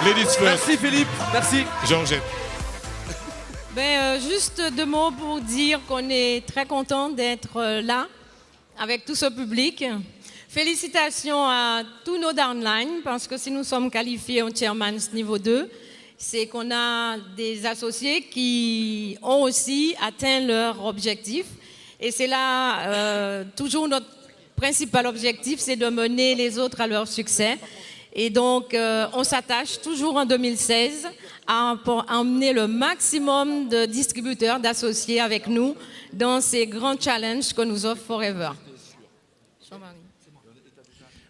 Ladies first. Merci Philippe, merci. Georgette. Juste 2 mots pour dire qu'on est très content d'être là avec tout ce public. Félicitations à tous nos downlines parce que si nous sommes qualifiés au Chairman's niveau 2, c'est qu'on a des associés qui ont aussi atteint leur objectif. Et c'est là toujours notre principal objectif, c'est de mener les autres à leur succès. Et donc, on s'attache toujours en 2016 à emmener le maximum de distributeurs, d'associés avec nous dans ces grands challenges que nous offre Forever.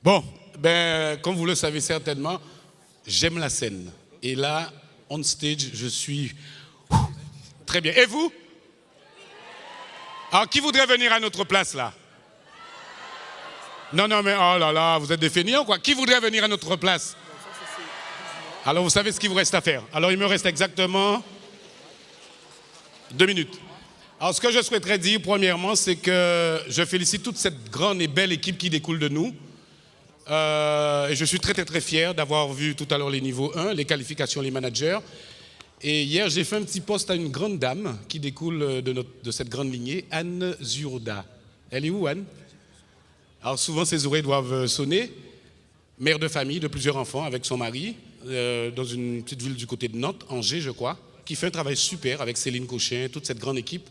Bon, comme vous le savez certainement, j'aime la scène. Et là, on stage, je suis très bien. Et vous? Alors, qui voudrait venir à notre place là? Non, mais oh là là, vous êtes des fainéants quoi. Qui voudrait venir à notre place? Alors, vous savez ce qu'il vous reste à faire. Alors, il me reste exactement 2 minutes. Alors, ce que je souhaiterais dire, premièrement, c'est que je félicite toute cette grande et belle équipe qui découle de nous. Et je suis très, très, très fier d'avoir vu tout à l'heure les niveaux 1, les qualifications, les managers. Et hier, j'ai fait un petit post à une grande dame qui découle de cette grande lignée, Anne Zurda. Elle est où, Anne? Alors, souvent, ses oreilles doivent sonner. Mère de famille de plusieurs enfants avec son mari, dans une petite ville du côté de Nantes, Angers, je crois, qui fait un travail super avec Céline Cochin, toute cette grande équipe.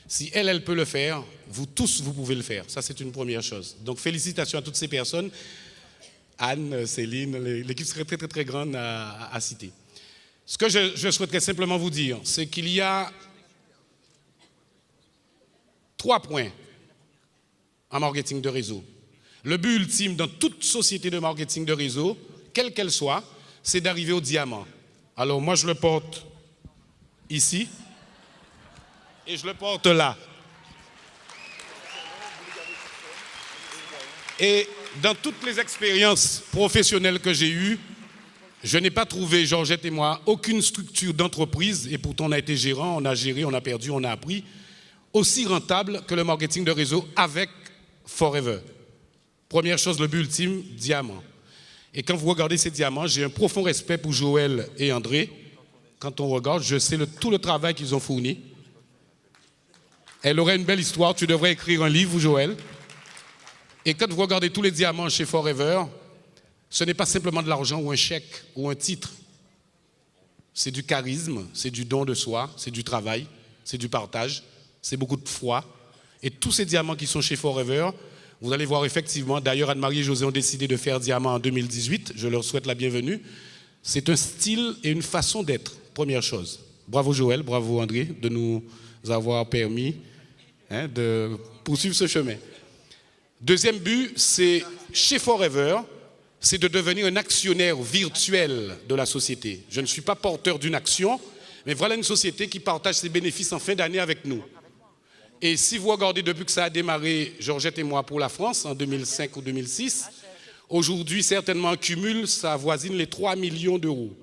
Si elle peut le faire, vous tous, vous pouvez le faire. Ça, c'est une première chose. Donc, félicitations à toutes ces personnes. Anne, Céline, l'équipe serait très, très, très grande à citer. Ce que je souhaiterais simplement vous dire, c'est qu'il y a 3 points en marketing de réseau. Le but ultime dans toute société de marketing de réseau, quelle qu'elle soit, c'est d'arriver au diamant. Alors moi, je le porte ici et je le porte là. Et dans toutes les expériences professionnelles que j'ai eues, je n'ai pas trouvé, Georgette et moi, aucune structure d'entreprise, et pourtant on a été gérant, on a géré, on a perdu, on a appris, aussi rentable que le marketing de réseau avec Forever. Première chose, le but ultime, diamant. Et quand vous regardez ces diamants, j'ai un profond respect pour Joël et André. Quand on regarde, je sais tout le travail qu'ils ont fourni. Elle aurait une belle histoire, tu devrais écrire un livre, Joël. Et quand vous regardez tous les diamants chez Forever, ce n'est pas simplement de l'argent ou un chèque ou un titre. C'est du charisme, c'est du don de soi, c'est du travail, c'est du partage, c'est beaucoup de foi. Et tous ces diamants qui sont chez Forever, vous allez voir effectivement, d'ailleurs Anne-Marie et José ont décidé de faire diamant en 2018, je leur souhaite la bienvenue. C'est un style et une façon d'être, première chose. Bravo Joël, bravo André de nous avoir permis de poursuivre ce chemin. Deuxième but, c'est chez Forever, c'est de devenir un actionnaire virtuel de la société. Je ne suis pas porteur d'une action, mais voilà une société qui partage ses bénéfices en fin d'année avec nous. Et si vous regardez depuis que ça a démarré, Georgette et moi, pour la France, en 2005 ou 2006, aujourd'hui, certainement, en cumul, ça avoisine les 3 millions d'euros.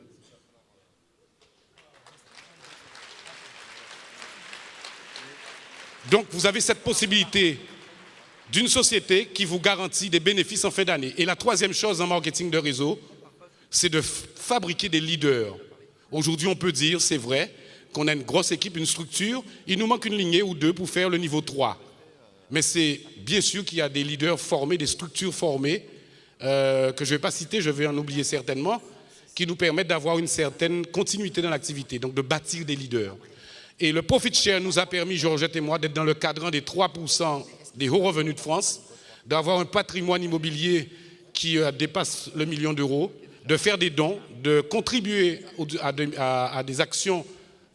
Donc, vous avez cette possibilité d'une société qui vous garantit des bénéfices en fin d'année. Et la troisième chose en marketing de réseau, c'est de fabriquer des leaders. Aujourd'hui, on peut dire, c'est vrai, qu'on a une grosse équipe, une structure, il nous manque une lignée ou 2 pour faire le niveau 3. Mais c'est bien sûr qu'il y a des leaders formés, des structures formées, que je ne vais pas citer, je vais en oublier certainement, qui nous permettent d'avoir une certaine continuité dans l'activité, donc de bâtir des leaders. Et le Profit Share nous a permis, Georgette et moi, d'être dans le cadran des 3% des hauts revenus de France, d'avoir un patrimoine immobilier qui dépasse le 1 million d'euros, de faire des dons, de contribuer à des actions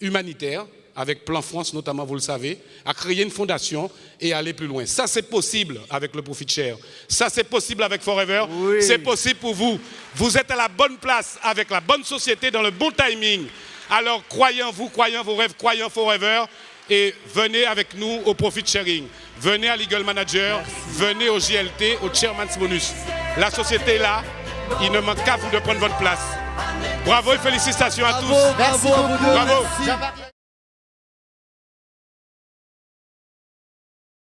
humanitaires, avec Plan France notamment, vous le savez, à créer une fondation et aller plus loin. Ça, c'est possible avec le Profit Share. Ça, c'est possible avec Forever. Oui. C'est possible pour vous. Vous êtes à la bonne place, avec la bonne société, dans le bon timing. Alors, croyez en vous, croyez en vos rêves, croyez en Forever et venez avec nous au Profit Sharing. Venez à l'Eagle Manager, venez au JLT, au Chairman's Bonus. La société est là, il ne manque qu'à vous de prendre votre place. Bravo et félicitations à tous. Bravo à vous deux. Bravo. Merci.